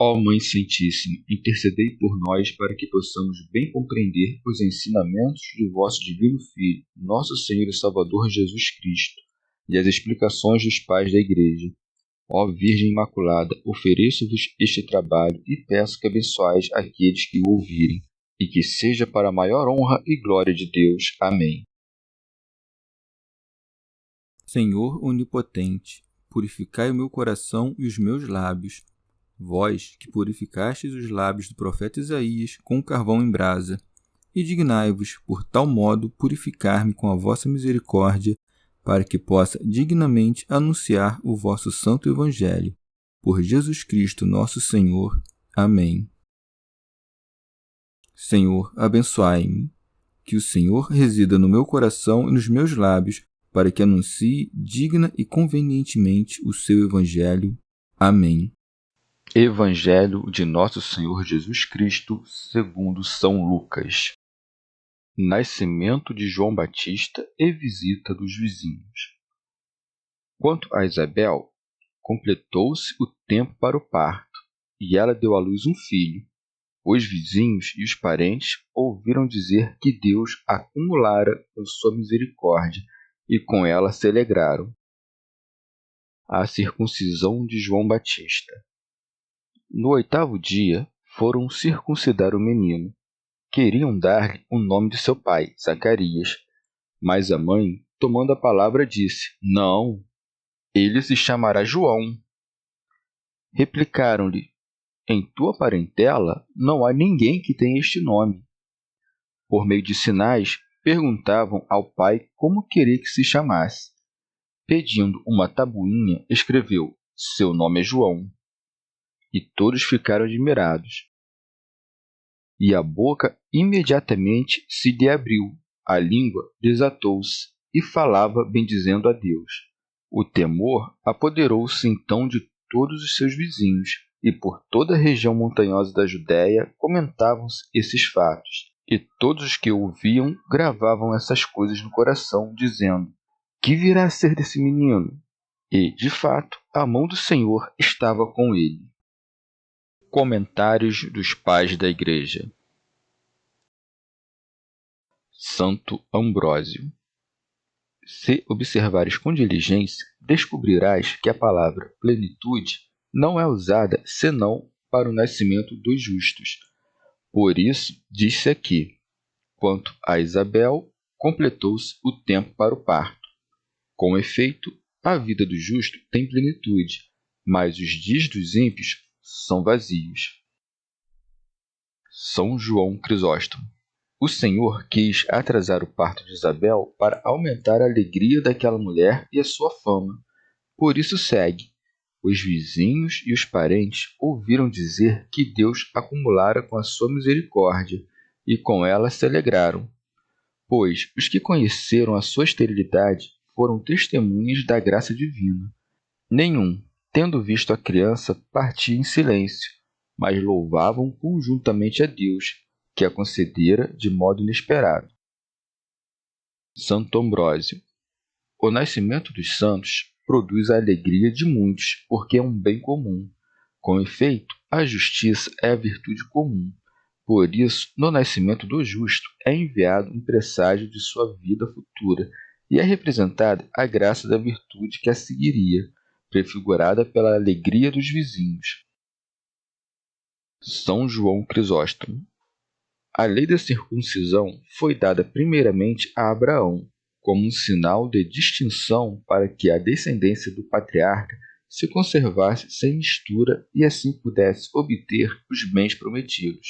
Ó Mãe Santíssima, intercedei por nós para que possamos bem compreender os ensinamentos de vosso Divino Filho, nosso Senhor e Salvador Jesus Cristo, e as explicações dos pais da Igreja. Ó Virgem Imaculada, ofereço-vos este trabalho e peço que abençoais aqueles que o ouvirem, e que seja para a maior honra e glória de Deus. Amém. Senhor onipotente, purificai o meu coração e os meus lábios. Vós, que purificastes os lábios do profeta Isaías com carvão em brasa, e dignai-vos, por tal modo, purificar-me com a vossa misericórdia, para que possa dignamente anunciar o vosso santo Evangelho. Por Jesus Cristo nosso Senhor. Amém. Senhor, abençoai-me. Que o Senhor resida no meu coração e nos meus lábios, para que anuncie digna e convenientemente o seu Evangelho. Amém. Evangelho de Nosso Senhor Jesus Cristo, segundo São Lucas. Nascimento de João Batista e visita dos vizinhos. Quanto a Isabel, completou-se o tempo para o parto, e ela deu à luz um filho. Os vizinhos e os parentes ouviram dizer que Deus a acumulara com sua misericórdia, e com ela se alegraram. A circuncisão de João Batista. No 8º dia, foram circuncidar o menino. Queriam dar-lhe o nome de seu pai, Zacarias. Mas a mãe, tomando a palavra, disse: Não, ele se chamará João. Replicaram-lhe: Em tua parentela não há ninguém que tenha este nome. Por meio de sinais, perguntavam ao pai como queria que se chamasse. Pedindo uma tabuinha, escreveu: Seu nome é João. E todos ficaram admirados. E a boca imediatamente se lhe abriu, a língua desatou-se, e falava bendizendo a Deus. O temor apoderou-se então de todos os seus vizinhos, e por toda a região montanhosa da Judéia comentavam-se esses fatos. E todos os que ouviam gravavam essas coisas no coração, dizendo: Que virá a ser desse menino? E, de fato, a mão do Senhor estava com ele. Comentários dos Pais da Igreja. Santo Ambrósio. Se observares com diligência, descobrirás que a palavra plenitude não é usada senão para o nascimento dos justos. Por isso, disse aqui: quanto a Isabel, completou-se o tempo para o parto. Com efeito, a vida do justo tem plenitude, mas os dias dos ímpios são vazios. São João Crisóstomo. O Senhor quis atrasar o parto de Isabel para aumentar a alegria daquela mulher e a sua fama. Por isso segue: os vizinhos e os parentes ouviram dizer que Deus acumulara com a sua misericórdia, e com ela se alegraram. Pois os que conheceram a sua esterilidade foram testemunhas da graça divina. Nenhum, tendo visto a criança, partia em silêncio, mas louvavam conjuntamente a Deus, que a concedera de modo inesperado. Santo Ambrósio. O nascimento dos santos produz a alegria de muitos, porque é um bem comum. Com efeito, a justiça é a virtude comum. Por isso, no nascimento do justo é enviado um presságio de sua vida futura, e é representada a graça da virtude que a seguiria, prefigurada pela alegria dos vizinhos. São João Crisóstomo. A lei da circuncisão foi dada primeiramente a Abraão, como um sinal de distinção para que a descendência do patriarca se conservasse sem mistura e assim pudesse obter os bens prometidos.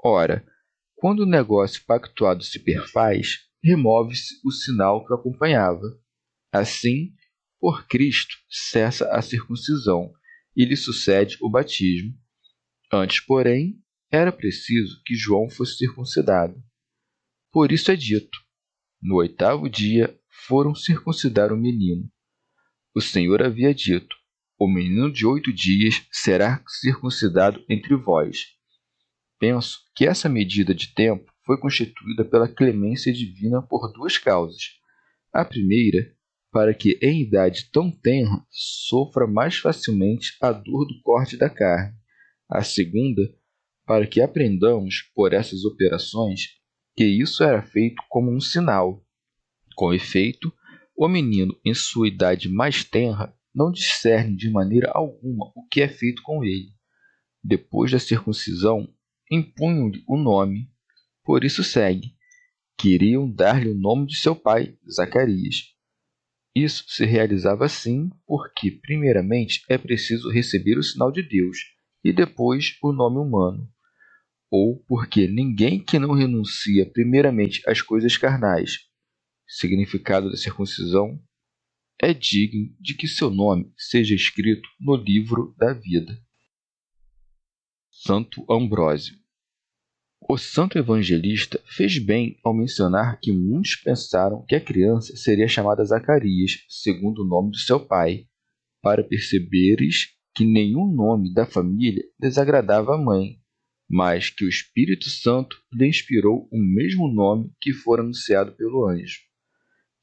Ora, quando o negócio pactuado se perfaz, remove-se o sinal que o acompanhava. Assim, por Cristo cessa a circuncisão e lhe sucede o batismo. Antes, porém, era preciso que João fosse circuncidado. Por isso é dito: no 8º dia foram circuncidar o menino. O Senhor havia dito: o menino de 8 dias será circuncidado entre vós. Penso que essa medida de tempo foi constituída pela clemência divina por 2 causas. A primeira, para que em idade tão tenra sofra mais facilmente a dor do corte da carne. A segunda, para que aprendamos por essas operações que isso era feito como um sinal. Com efeito, o menino, em sua idade mais tenra, não discerne de maneira alguma o que é feito com ele. Depois da circuncisão, impunham-lhe o nome. Por isso segue. Queriam dar-lhe o nome de seu pai, Zacarias. Isso se realizava assim porque, primeiramente, é preciso receber o sinal de Deus e depois o nome humano. Ou porque ninguém que não renuncia primeiramente às coisas carnais, significado da circuncisão, é digno de que seu nome seja escrito no livro da vida. Santo Ambrósio. O santo evangelista fez bem ao mencionar que muitos pensaram que a criança seria chamada Zacarias, segundo o nome do seu pai, para perceberes que nenhum nome da família desagradava a mãe, mas que o Espírito Santo lhe inspirou o mesmo nome que fora anunciado pelo anjo.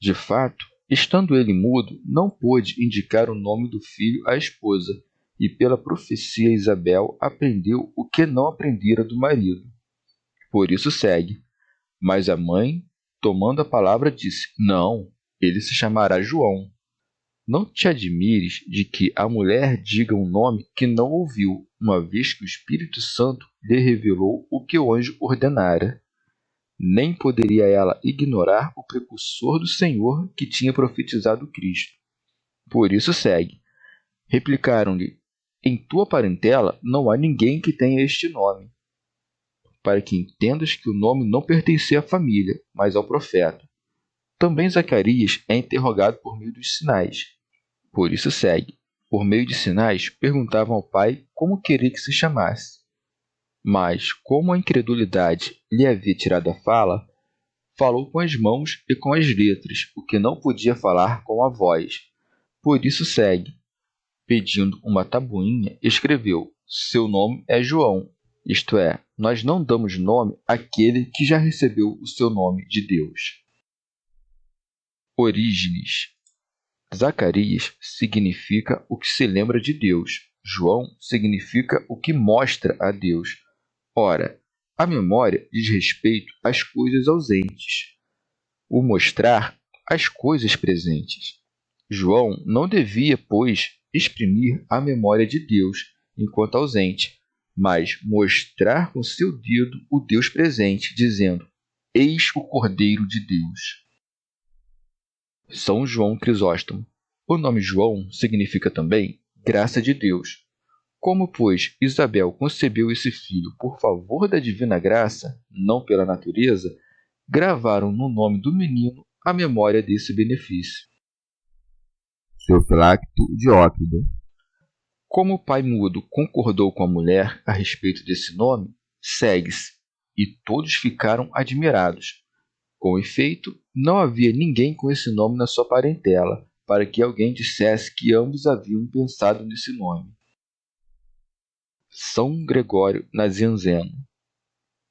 De fato, estando ele mudo, não pôde indicar o nome do filho à esposa, e pela profecia Isabel aprendeu o que não aprendera do marido. Por isso segue. Mas a mãe, tomando a palavra, disse: Não, ele se chamará João. Não te admires de que a mulher diga um nome que não ouviu, uma vez que o Espírito Santo lhe revelou o que o anjo ordenara. Nem poderia ela ignorar o precursor do Senhor que tinha profetizado Cristo. Por isso segue. Replicaram-lhe: Em tua parentela não há ninguém que tenha este nome, para que entendas que o nome não pertencia à família, mas ao profeta. Também Zacarias é interrogado por meio dos sinais. Por isso segue. Por meio de sinais, perguntavam ao pai como queria que se chamasse. Mas, como a incredulidade lhe havia tirado a fala, falou com as mãos e com as letras, o que não podia falar com a voz. Por isso segue. Pedindo uma tabuinha, escreveu: Seu nome é João. Isto é, nós não damos nome àquele que já recebeu o seu nome de Deus. Orígenes. Zacarias significa o que se lembra de Deus. João significa o que mostra a Deus. Ora, a memória diz respeito às coisas ausentes, o mostrar às coisas presentes. João não devia, pois, exprimir a memória de Deus enquanto ausente, mas mostrar com seu dedo o Deus presente, dizendo: Eis o Cordeiro de Deus. São João Crisóstomo. O nome João significa também graça de Deus. Como, pois, Isabel concebeu esse filho por favor da divina graça, não pela natureza, gravaram no nome do menino a memória desse benefício. Teofilacto Diócrida. Como o pai mudo concordou com a mulher a respeito desse nome, segue-se, e todos ficaram admirados. Com efeito, não havia ninguém com esse nome na sua parentela, para que alguém dissesse que ambos haviam pensado nesse nome. São Gregório Nazianzeno.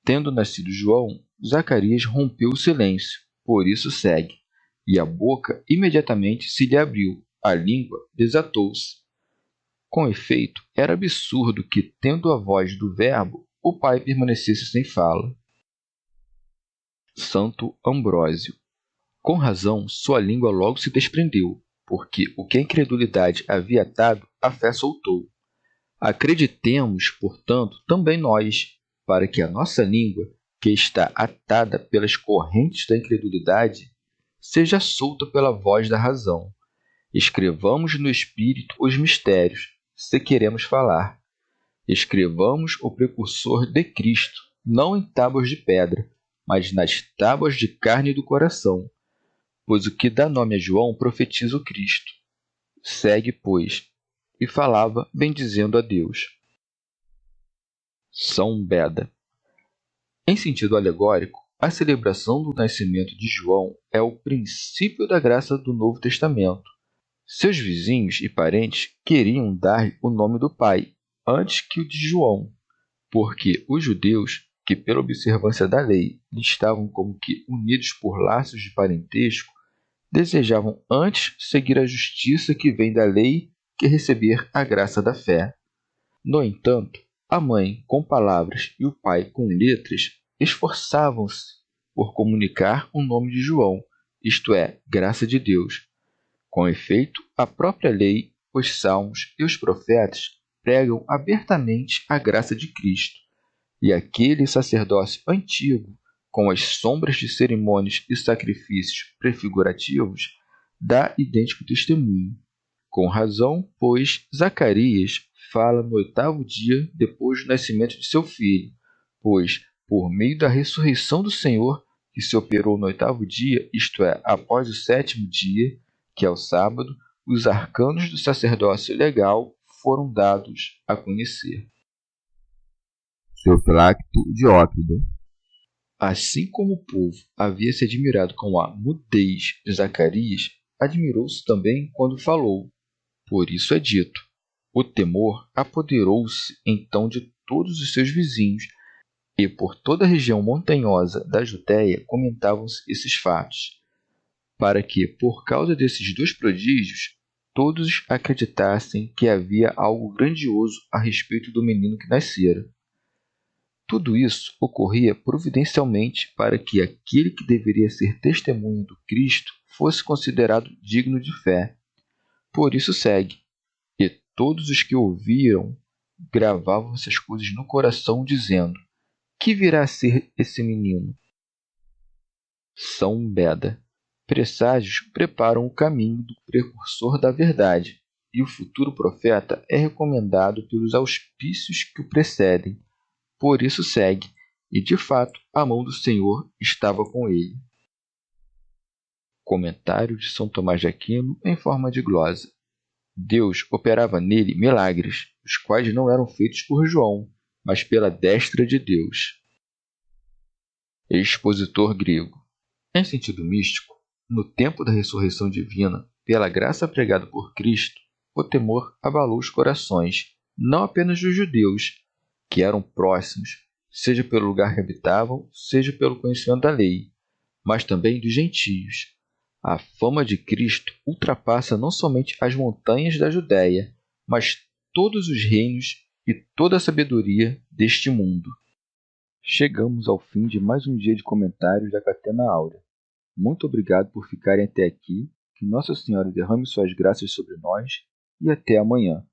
Tendo nascido João, Zacarias rompeu o silêncio, por isso segue, e a boca imediatamente se lhe abriu, a língua desatou-se. Com efeito, era absurdo que, tendo a voz do Verbo, o pai permanecesse sem fala. Santo Ambrósio. Com razão, sua língua logo se desprendeu, porque o que a incredulidade havia atado, a fé soltou. Acreditemos, portanto, também nós, para que a nossa língua, que está atada pelas correntes da incredulidade, seja solta pela voz da razão. Escrevamos no Espírito os mistérios, se queremos falar. Escrevamos o precursor de Cristo, não em tábuas de pedra, mas nas tábuas de carne do coração. Pois o que dá nome a João profetiza o Cristo. Segue, pois, e falava bendizendo a Deus. São Beda. Em sentido alegórico, a celebração do nascimento de João é o princípio da graça do Novo Testamento. Seus vizinhos e parentes queriam dar-lhe o nome do pai, antes que o de João, porque os judeus, que pela observância da lei lhe estavam como que unidos por laços de parentesco, desejavam antes seguir a justiça que vem da lei que receber a graça da fé. No entanto, A mãe com palavras e o pai com letras esforçavam-se por comunicar o nome de João, isto é, graça de Deus. Com efeito, a própria lei, os salmos e os profetas pregam abertamente a graça de Cristo, e aquele sacerdócio antigo, com as sombras de cerimônias e sacrifícios prefigurativos, dá idêntico testemunho. Com razão, pois, Zacarias fala no 8º dia depois do nascimento de seu filho, pois, por meio da ressurreição do Senhor, que se operou no 8º dia, isto é, após o 7º dia, que é o sábado, os arcanos do sacerdócio legal foram dados a conhecer. Teofilacto Diócrida. Assim como o povo havia se admirado com a mudez de Zacarias, admirou-se também quando falou. Por isso é dito: o temor apoderou-se então de todos os seus vizinhos, e por toda a região montanhosa da Judéia comentavam-se esses fatos, para que, por causa desses 2 prodígios, todos acreditassem que havia algo grandioso a respeito do menino que nascera. Tudo isso ocorria providencialmente para que aquele que deveria ser testemunho do Cristo fosse considerado digno de fé. Por isso segue: e todos os que ouviram gravavam essas coisas no coração, dizendo: que virá a ser esse menino? São Beda. Presságios preparam o caminho do precursor da verdade, e o futuro profeta é recomendado pelos auspícios que o precedem. Por isso segue, e de fato a mão do Senhor estava com ele. Comentário de São Tomás de Aquino em forma de glosa. Deus operava nele milagres, os quais não eram feitos por João, mas pela destra de Deus. Expositor grego. Em sentido místico, no tempo da ressurreição divina, pela graça pregada por Cristo, o temor abalou os corações, não apenas dos judeus, que eram próximos, seja pelo lugar que habitavam, seja pelo conhecimento da lei, mas também dos gentios. A fama de Cristo ultrapassa não somente as montanhas da Judéia, mas todos os reinos e toda a sabedoria deste mundo. Chegamos ao fim de mais um dia de comentários da Catena Áurea. Muito obrigado por ficarem até aqui, que Nossa Senhora derrame suas graças sobre nós e até amanhã.